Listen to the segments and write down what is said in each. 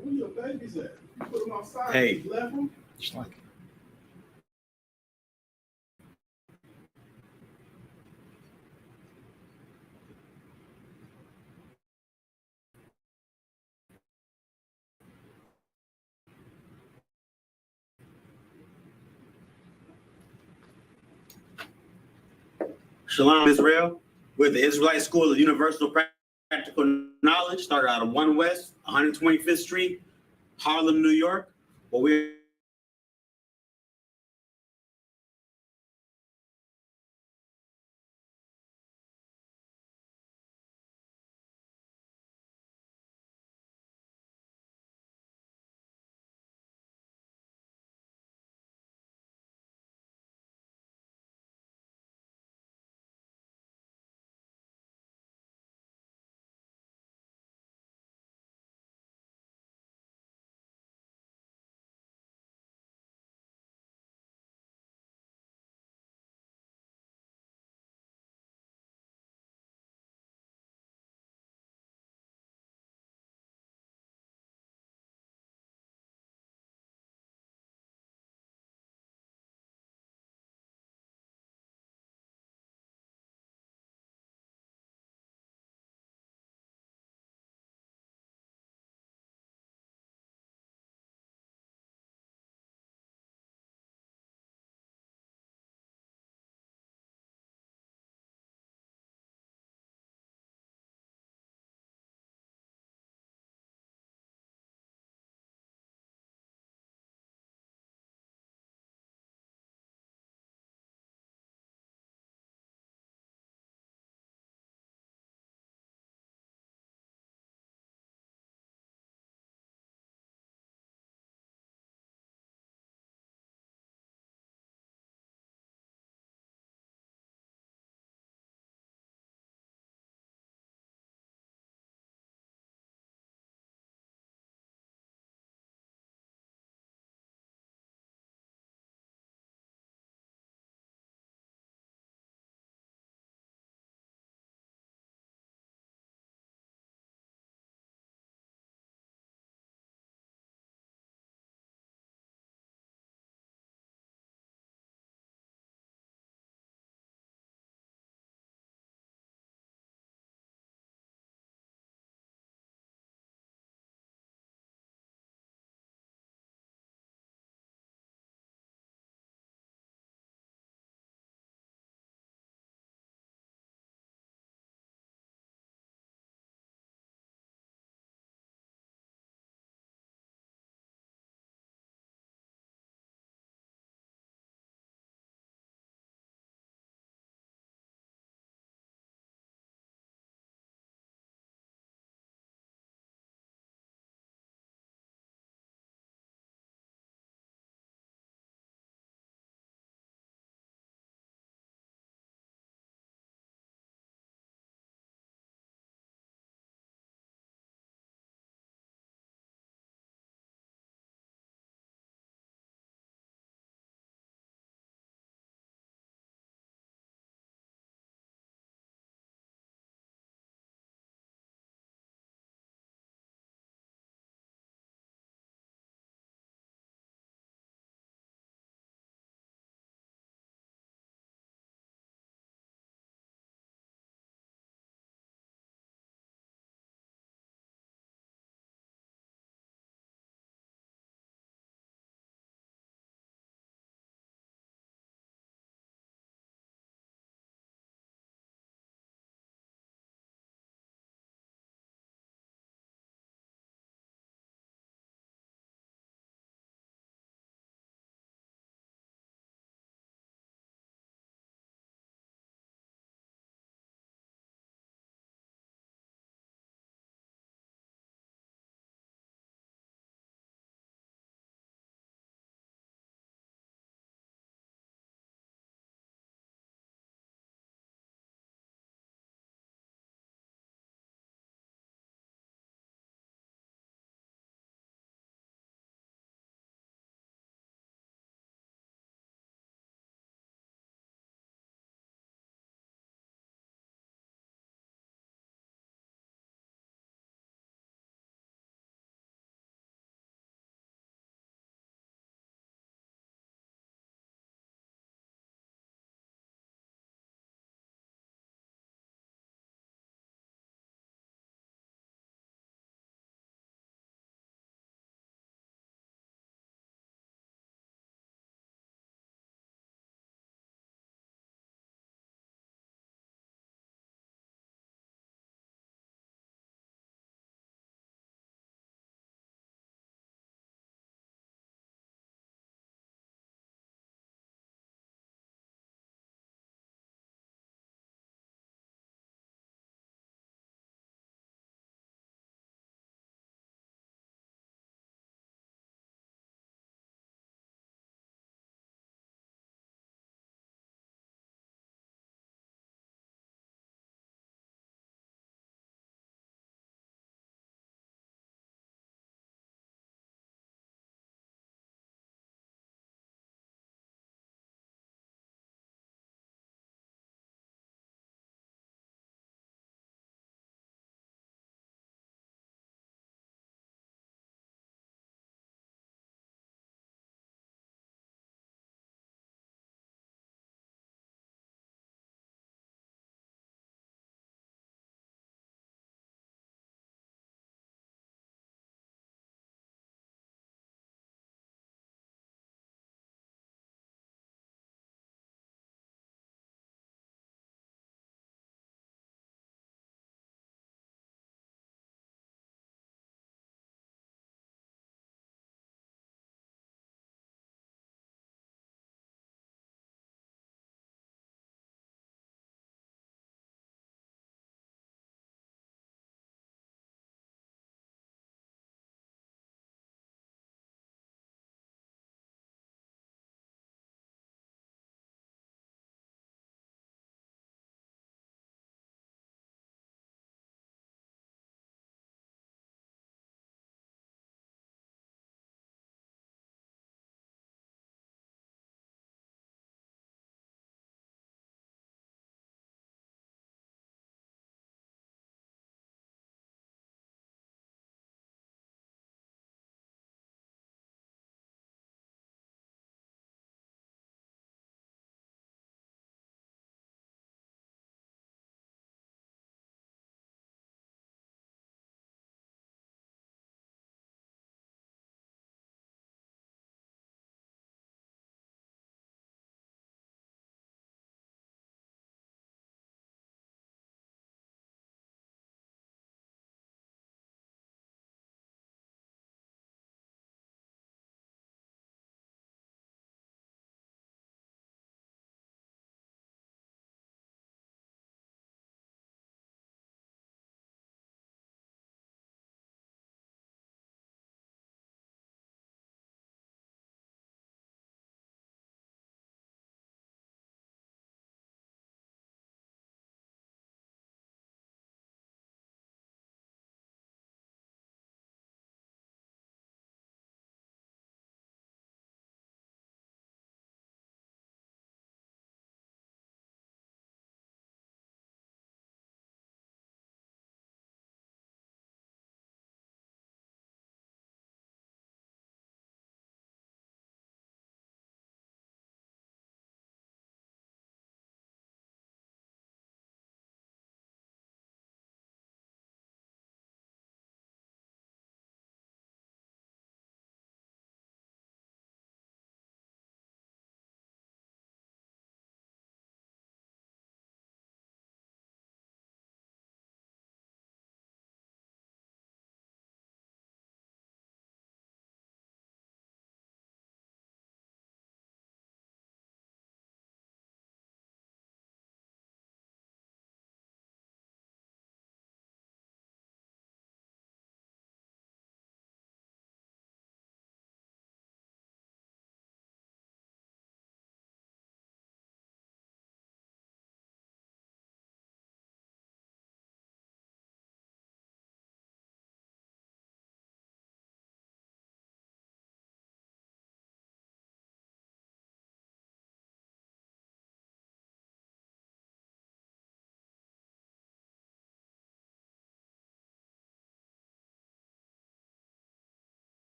Where your babies at? You put them outside. Hey. You left them? Just like Shalom, Israel. We're the Israelite School of Universal Practical Knowledge, started out of 1 West, 125th Street, Harlem, New York. Well, we're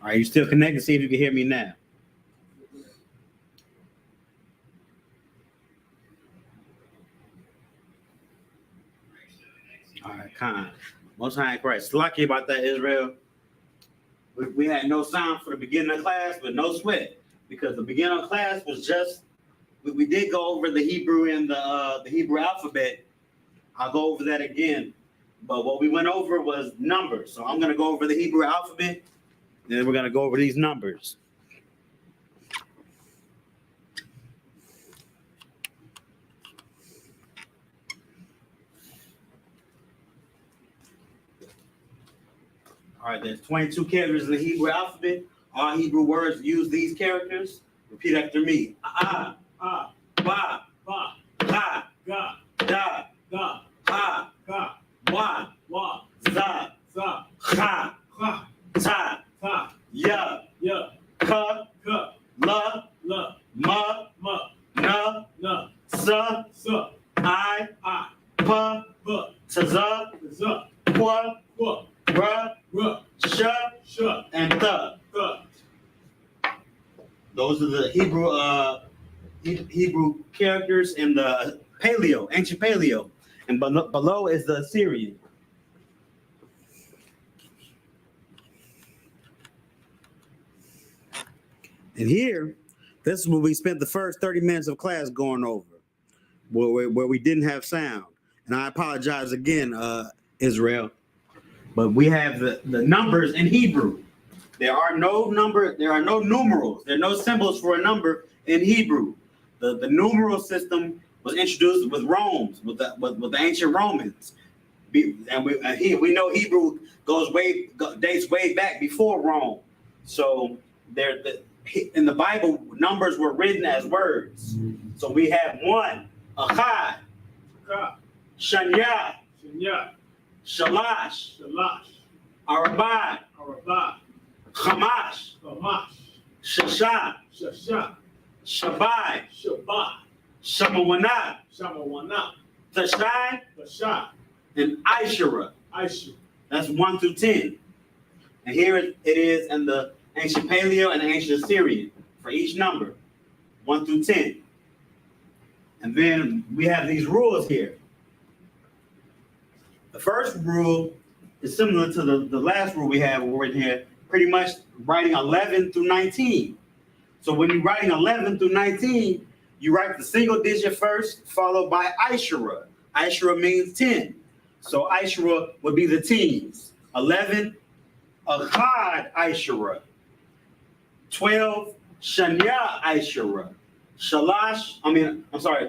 All right, you still connected? See if you can hear me now. All right, kind. Most high Christ. Lucky about that, Israel. We had no sound for the beginning of class, but no sweat, because the beginning of class was just we did go over the Hebrew and the Hebrew alphabet. I'll go over that again, but what we went over was numbers. So I'm going to go over the Hebrew alphabet, and then we're going to go over these numbers. All right, there's 22 characters in the Hebrew alphabet. All Hebrew words use these characters. Repeat after me. Ba, ga, da, ha, wa, za, ha, ta, ya, ka, la, ma, na, sa, I, pa, za, qua, ra, sha, and the. Those are the Hebrew characters in the ancient Paleo, and below is the Assyrian. And here, this is what we spent the first 30 minutes of class going over, where we didn't have sound. And I apologize again, Israel, but we have the numbers in Hebrew. There are no numerals, there are no symbols for a number in Hebrew. The numeral system was introduced with Rome, with the ancient Romans. And we know Hebrew dates way back before Rome. So in the Bible, numbers were written as words. So we have 1, Achad, Shanya, Shalash, Arabah, Hamash, Shasha, Shabai, Shamawana, Tashai, and Ishura. That's 1 through 10. And here it is in the ancient Paleo and the ancient Assyrian for each number, 1 through 10. And then we have these rules here. The first rule is similar to the last rule we have written here, pretty much writing 11 through 19. So when you're writing 11 through 19, you write the single digit first, followed by Ishura. Ishura means 10. So Ishura would be the teens. 11, Achad Ishura. 12, Shanya Ishura.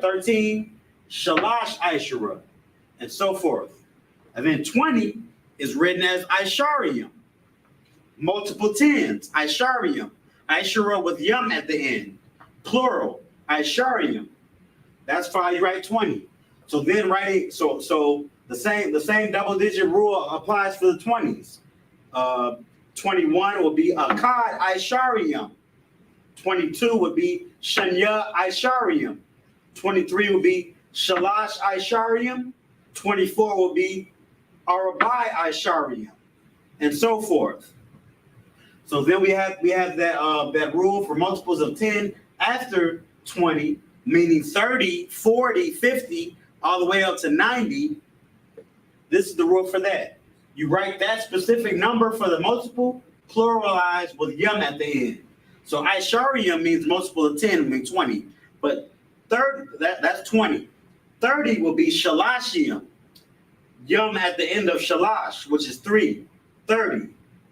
13, Shalash Ishura, and so forth. And then 20 is written as Isharium. Multiple tens, Isharium. Ishura with yum at the end. Plural, Isharium. That's how you write 20. So then so the same double digit rule applies for the 20s. 21 will be Akkad Isharium. 22 would be Shanya Isharium. 23 would be Shalash Isharium. 24 will be Arabai Isharium, and so forth. So then we have that rule for multiples of 10 after 20, meaning 30, 40, 50, all the way up to 90. This is the rule for that. You write that specific number for the multiple, pluralized with yum at the end. So Isharium means multiple of 10, means 20. But 30, that's 20. 30 will be Shalashium. Yum at the end of Shalash, which is 3. 30.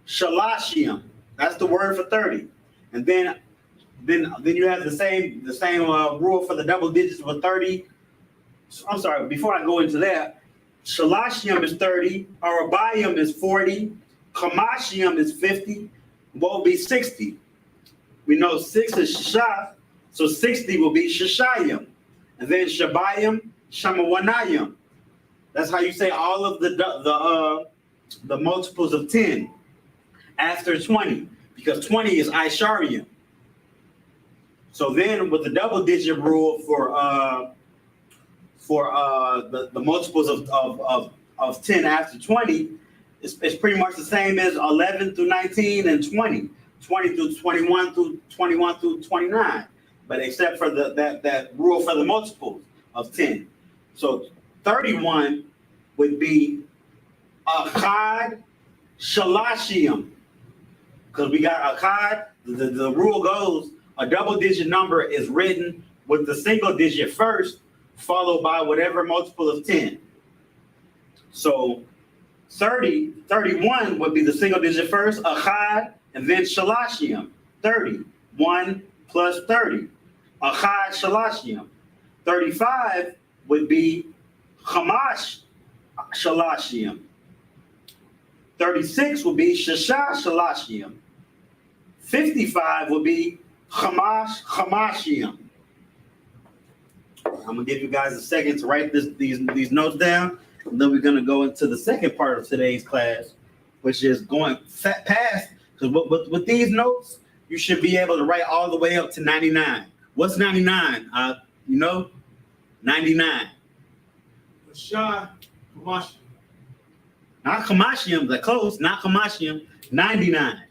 Shalashium. That's the word for 30. And then you have the same rule for the double digits with 30. I'm sorry, before I go into that, Shalashium is 30, Arabium is 40, Kamashium is 50, what will be 60? We know 6 is Shashah, so 60 will be Shashayim. And then Shabayim, Shamawanayim. That's how you say all of the multiples of 10 after 20, because 20 is Isharium. So then with the double digit rule for the multiples of 10 after 20, it's pretty much the same as 11 through 19 and 20. 20 through 21 through 29, but except for that rule for the multiples of 10. So 31 would be Akkad Shalashim, because we got Akkad. The rule goes a double-digit number is written with the single digit first, followed by whatever multiple of 10. So 31 would be the single digit first, Akkad, and then Shalashim, 30. 1 plus 30. Akkad Shalashim. 35 would be Hamash Shalashim. 36 would be Shasha Shalashim. 55 would be Hamashim. I'm gonna give you guys a second to write these notes down, and then we're gonna go into the second part of today's class, which is going past. Because with these notes, you should be able to write all the way up to 99. What's 99? 99. Shah, Kamash. Not Kamashim, they're close. Not Kamashim. 99.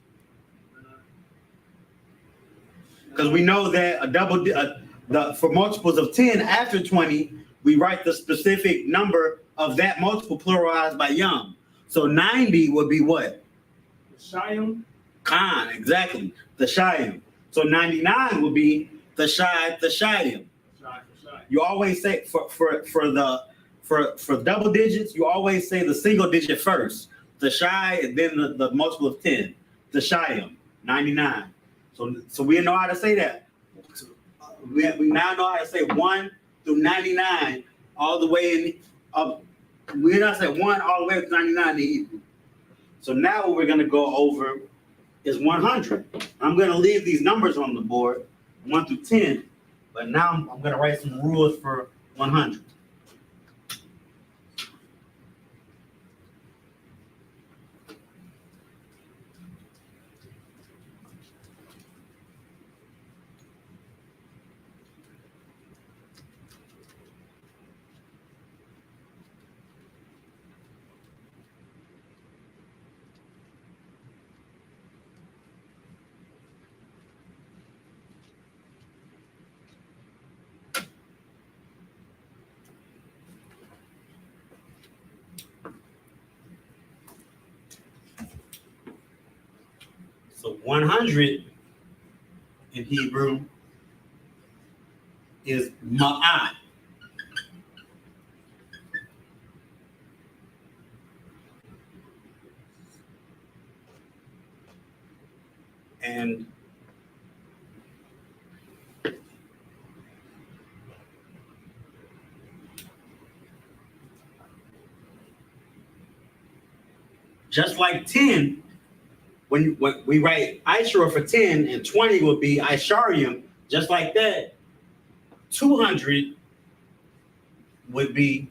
Because we know that for multiples of 10 after 20, we write the specific number of that multiple pluralized by yum. So 90 would be what? Shayim. Khan, exactly. The Shayim. So 99 would be the Shayim. You always say for double digits, you always say the single digit first. The Shy, and then the multiple of 10. The Shayim, 99. So we know how to say that. We now know how to say 1 through 99 all the way up. We know how to say 1 all the way up to 99 in Hebrew. So now what we're going to go over is 100. I'm going to leave these numbers on the board, 1 through 10, but now I'm going to write some rules for 100. So 100 in Hebrew is ma'at. And just like 10, when we write Ishur for 10 and 20 would be Isharium, just like that, 200 would be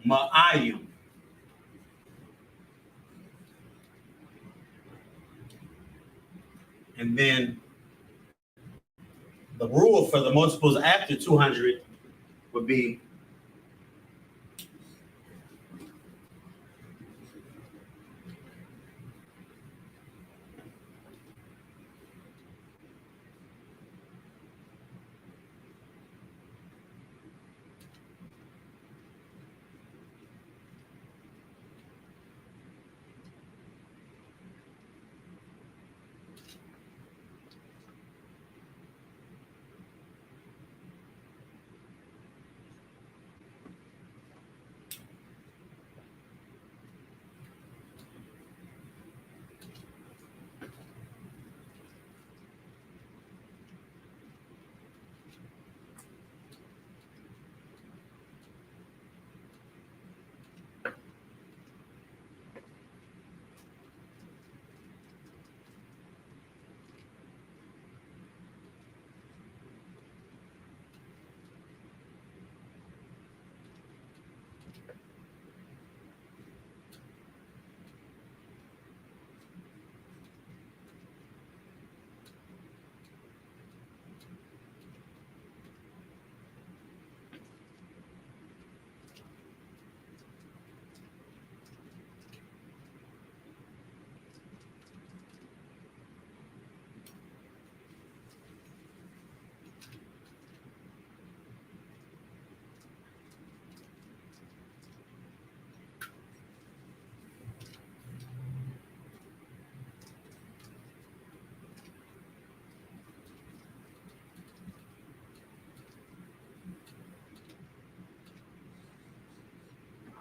Ma'ayim. And then the rule for the multiples after 200 would be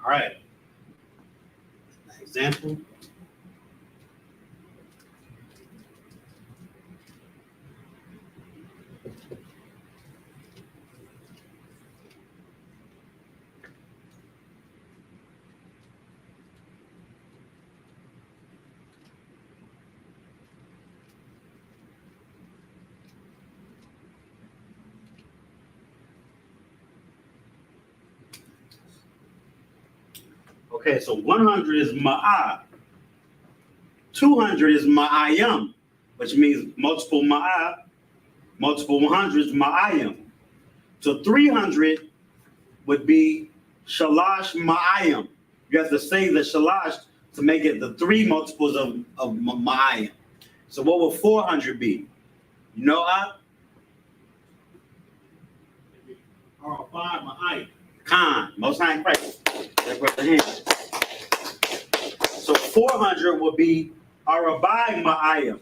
All right. Example. Okay, so 100 is ma'ah. 200 is ma'ayam, which means multiple ma'ah, multiple 100 is ma'ayam. So 300 would be shalash ma'ayam. You have to say the shalash to make it the three multiples of ma'ayam. So what will 400 be? You know, Or 5 Ma'ai. Khan, Most High in Christ. So 400 will be Arabai Ma'ayam.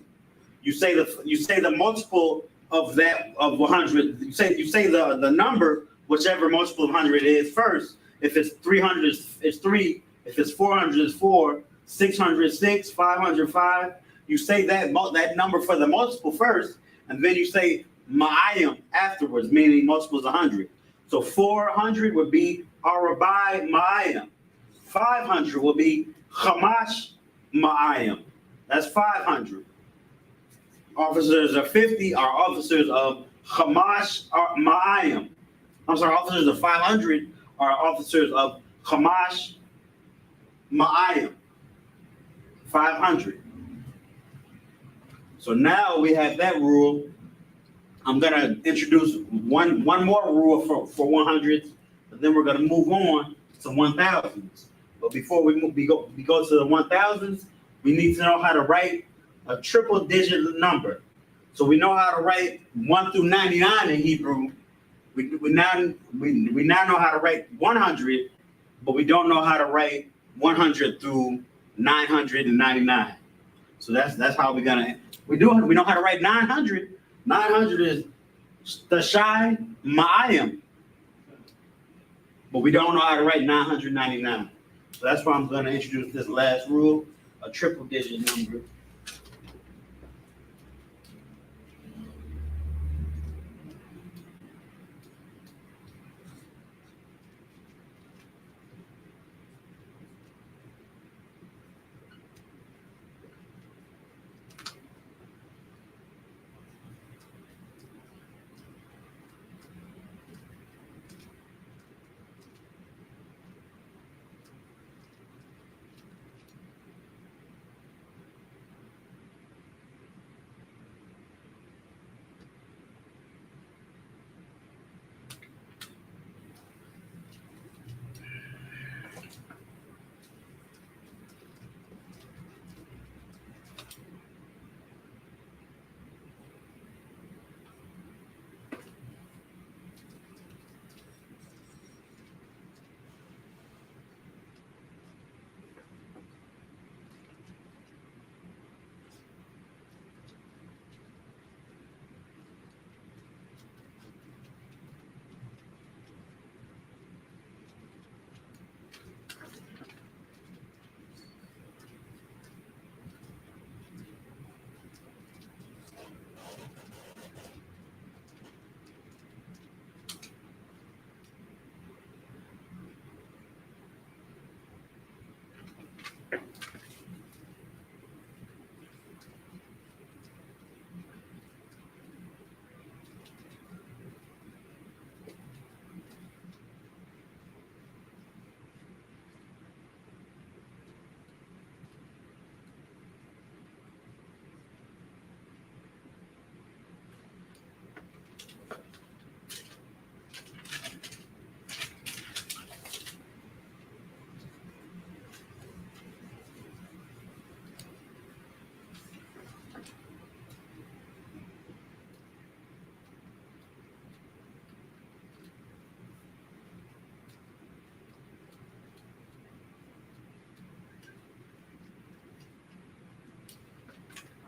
You say the multiple of that of 100. You say the number, whichever multiple of 100 is first. If it's 300, it's 3. If it's 400, it's 4. 600, 6. 500, 5. You say that number for the multiple first, and then you say Ma'ayam afterwards, meaning multiples 100. So 400 would be Arabai Ma'ayam. 500 will be Hamash Ma'ayam. That's 500. Officers of 50 are officers of Hamash Ma'ayam. I'm sorry, officers of 500 are officers of Hamash Ma'ayam. 500. So now we have that rule. I'm gonna introduce one more rule for 100s, and then we're gonna move on to 1000s. But before we go to the 1000s, we need to know how to write a triple digit number. So we know how to write 1 through 99 in Hebrew. We now know how to write 100, but we don't know how to write 100 through 999. So that's how we know how to write 900. 900 is Stashai Ma'ayam, but we don't know how to write 999. So that's why I'm going to introduce this last rule, a triple digit number.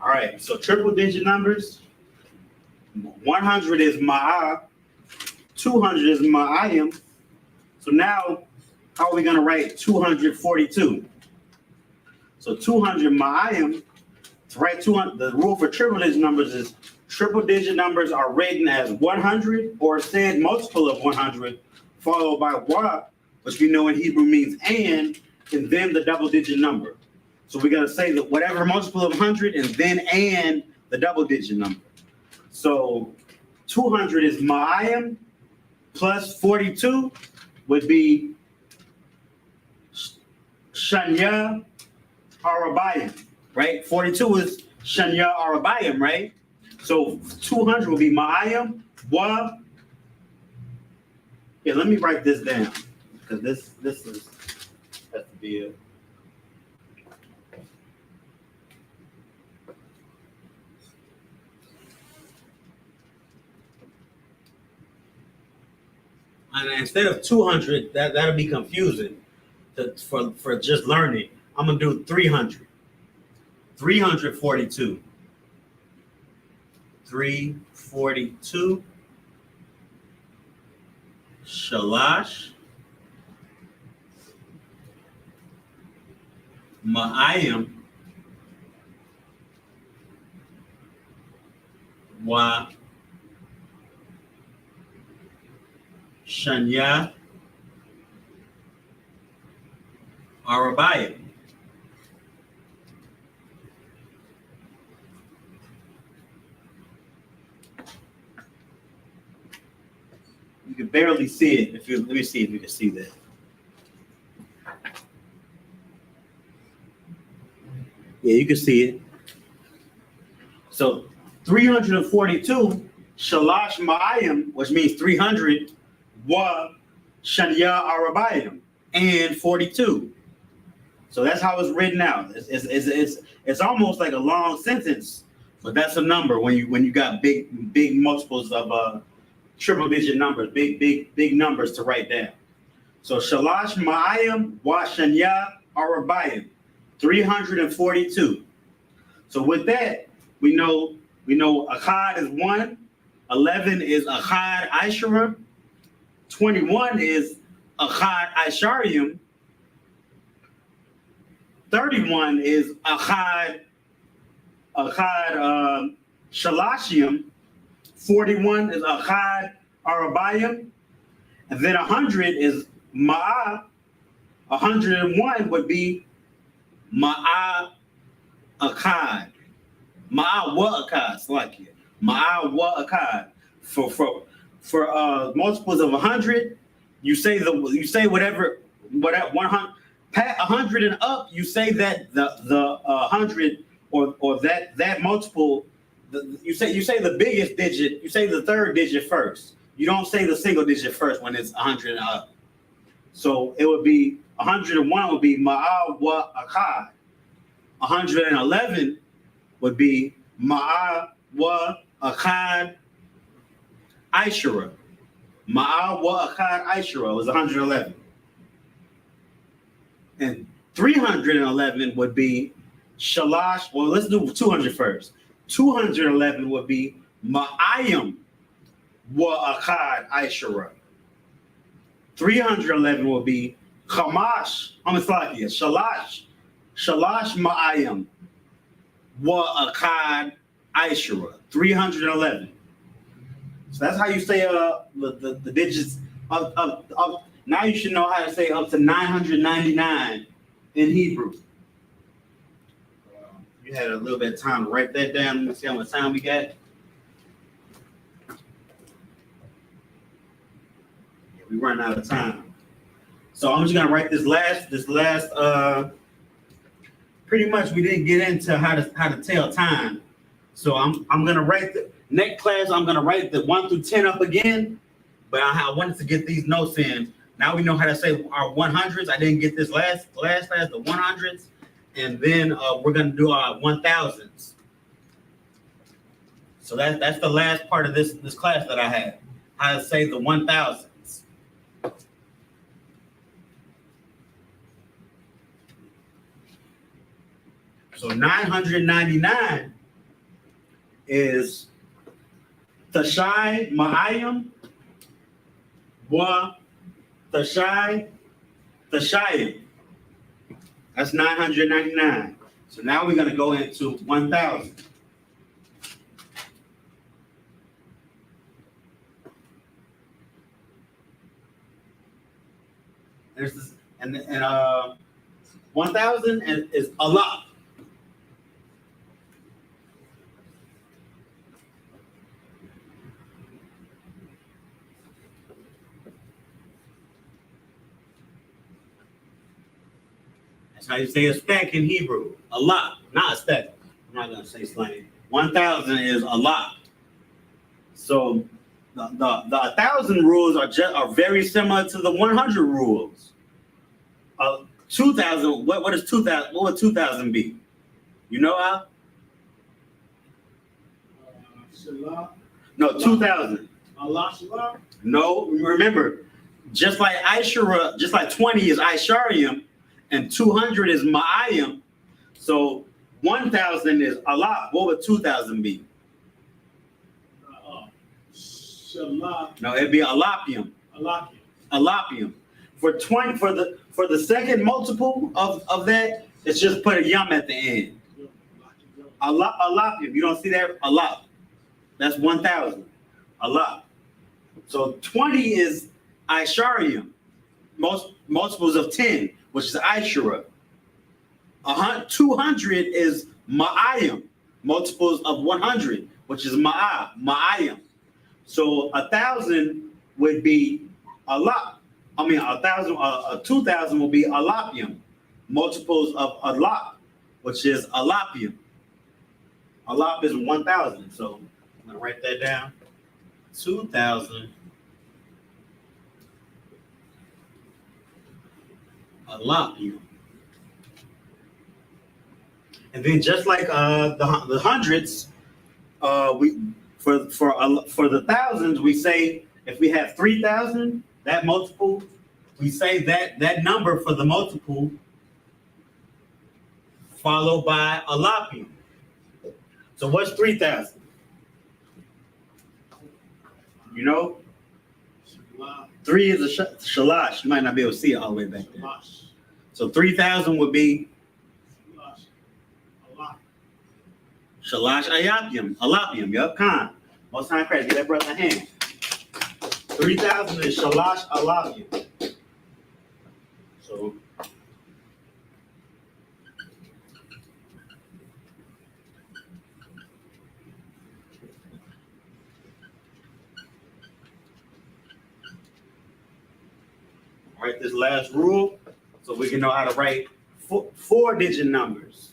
All right, so triple digit numbers. 100 is Ma'ah, 200 is Ma'ayim. So now how are we going to write 242? So 200 ma'ayim, to write 200, the rule for triple digit numbers is triple digit numbers are written as 100 or said multiple of 100, followed by wa, which we know in Hebrew means and then the double digit number. So we're going to say that whatever multiple of 100 and then the double digit number. So 200 is ma'ayim plus 42 would be shanya arabayim, right? 42 is shanya arabayim, right? So 200 will be ma'ayim wa. Yeah, let me write this down because this is has to be it. And instead of 200, that'll be confusing for just learning. I'm gonna do 300. 342. 342. Shalash. Ma'ayim. Wa. Shanya Arabayim. You can barely see it. Let me see if you can see that. Yeah, you can see it. So 342 Shalash Ma'ayim, which means 300, wa Shanya Arabayim, and 42. So that's how it's written out. It's almost like a long sentence, but that's a number when you got big multiples of triple digit numbers, big numbers to write down. So Shalash Ma'ayim wa Shanya Arabayim, 342. So with that, we know Achad is 1, 11 is Achad Ishara, 21 is Achad Ishariyim, 31 is Achad Shalashim, 41 is Achad Arabayim, and then 100 is Ma'ah. 101 would be Ma'ah Akkad. Ma'ah wa Akkad, it's like it. Ma'ah wa Akkad. For multiples of 100, you say whatever 100, 100 and up, you say that the 100 or that multiple, you say the biggest digit, you say the third digit first. You don't say the single digit first when it's 100 and up. So it would be 101 would be Ma'ah wa Akkad. 111 would be Ma'ah wa Akkad Ishara. Ma'ah wa Akkad Ishara was 111. And 311 would be Shalash. Well, let's do 200 first. 211 would be Ma'ayim wa Akkad Ishara. 311 would be Chamash. Shalash Ma'ayim wa Akkad Ishara. 311. So that's how you say the digits up. Now you should know how to say up to 999 in Hebrew. You had a little bit of time to write that down. Let me see how much time we got. We run out of time. So I'm just gonna write this last pretty much we didn't get into how to tell time. So I'm gonna write the next class, I'm gonna write the 1 through 10 up again, but I wanted to get these notes in. Now we know how to say our 100s. I didn't get this last class, the 100s, and then we're gonna do our 1000s. So that's the last part of this class that I had. How to say the 1000s. So 999 is Tashai Ma'ayim wa Tashai Thashayim. That's 999. So now we're going to go into 1,000. There's this, and 1,000 is a lot. That's how you say a stack in Hebrew. A lot, not a stack. I'm not gonna say slang. 1,000 is a lot. So the 1,000 rules are very similar to the 100 rules. 2,000. What is 2,000? What would 2,000 be? You know how? Shalah. No, 2,000. Lashawan. No, remember, just like Ishara, just like 20 is Isharium, and 200 is Ma'ayim. So 1,000 is a lot. What would 2,000 be? Shalah. No, it'd be Alapium. Alakim. Alapium. For the second multiple of that, it's just put a yum at the end. Alapium. You don't see that? Alap. That's 1,000. Alap. So 20 is Isharium. Multiples of 10, which is Ishara. 200 is Ma'ayim. Multiples of 100, which is Ma'ayim. So 1,000 would be a lot. 2,000 will be Alapium. Multiples of Alap, which is Alapium. Alap is 1,000. So I'm gonna write that down. 2,000 Alapium. And then just like the hundreds, we for the thousands, we say if we have 3,000, that multiple, we say that number for the multiple followed by a Alapium. So what's 3,000? You know, 3 is a shalash. You might not be able to see it all the way back there. So 3,000 would be Shalash Ayapium, Alapium, yup, Khan. Most time credit, give that brother a hand. 3,000 is Shalash Alapium. So, write this last rule so we can know how to write four-digit numbers.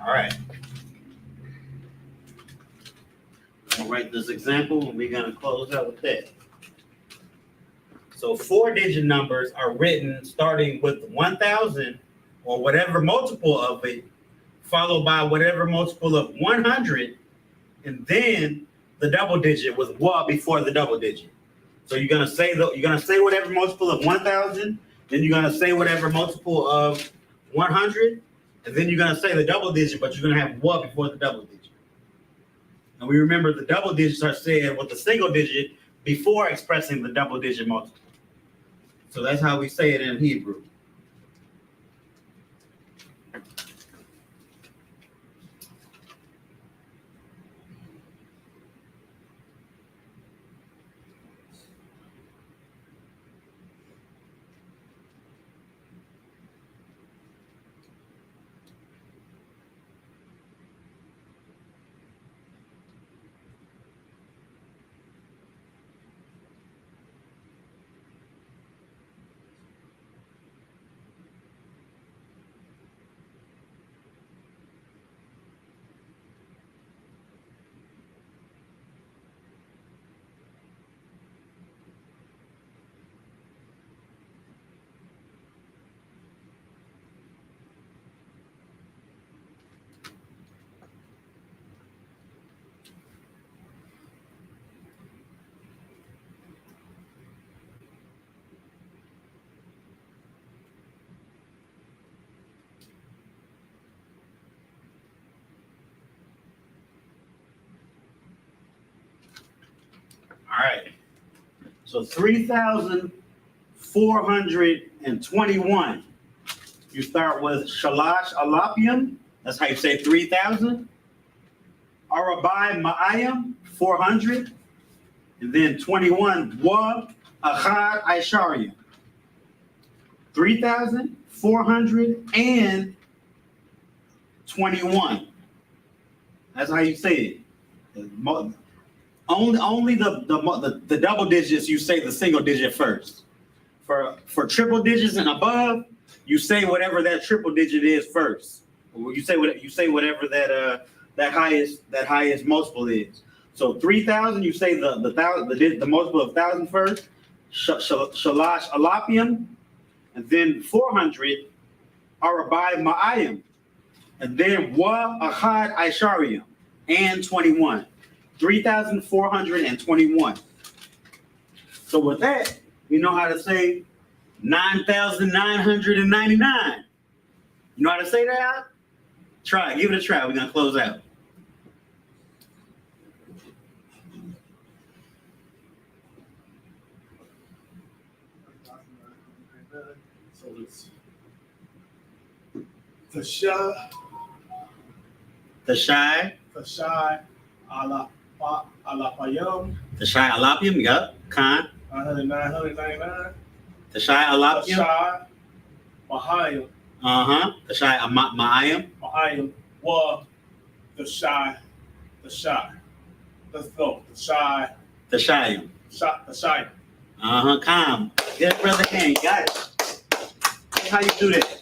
All right. I'll write this example and we're going to close out with that. So 4-digit numbers are written starting with 1,000 or whatever multiple of it, followed by whatever multiple of 100, and then the double digit with wa before the double digit. So you're gonna say whatever multiple of 1,000, then you're gonna say whatever multiple of 100, and then you're gonna say the double digit, but you're gonna have wa before the double digit. And we remember the double digits are said with the single digit before expressing the double digit multiple. So that's how we say it in Hebrew. All right. So 3,421. You start with Shalash Alapium. That's how you say 3,000. Arabai Ma'ayim, 400. And then 21, Wa Ahad Aisharium. 3,421. That's how you say it. Only the double digits, you say the single digit first. For triple digits and above, you say whatever that triple digit is first. You say whatever that highest multiple is. So 3,000, you say the multiple of 1,000 first. Shalash Alapium, and then 400 Arabai Ma'ayim, and then Wa Ahad Aisharium, and 21. 3,421. So with that, you know how to say 9,999. You know how to say that? Try it. Give it a try. We're going to close out. So it's Tashai, Alapayum, Tashai Alapium, yep. Khan. 999. Tashai Alapium. Tashai, Mahayim, Tashai Ma'ayim. Mahayim, Wa, Tashai. Let's go. Tashai, Tashayim. Tashai. Calm. Get brother hand. Got it. That's how you do that.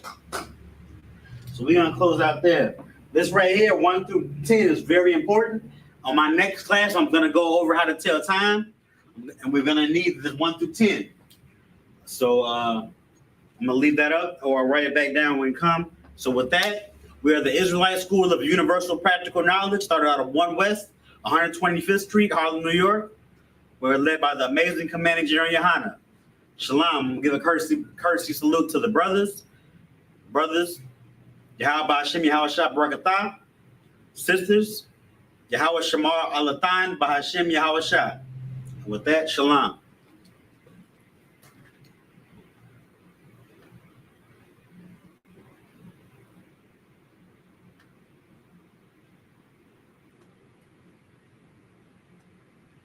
So we're gonna close out there. This right here, 1 through 10, is very important. On my next class, I'm gonna go over how to tell time, and we're gonna need this 1 through 10. So I'm gonna leave that up, or I'll write it back down when it comes. So with that, we are the Israelite School of Universal Practical Knowledge, started out of 1 West, 125th Street, Harlem, New York. We're led by the amazing commanding general YAHANNA. Shalom. Give a courtesy salute to the brothers, Yahweh Hashem, Yahweh Shah Barakatah, sisters, Yahweh Shamar Alatan, Bahashem, Yahweh Shah. With that, Shalom.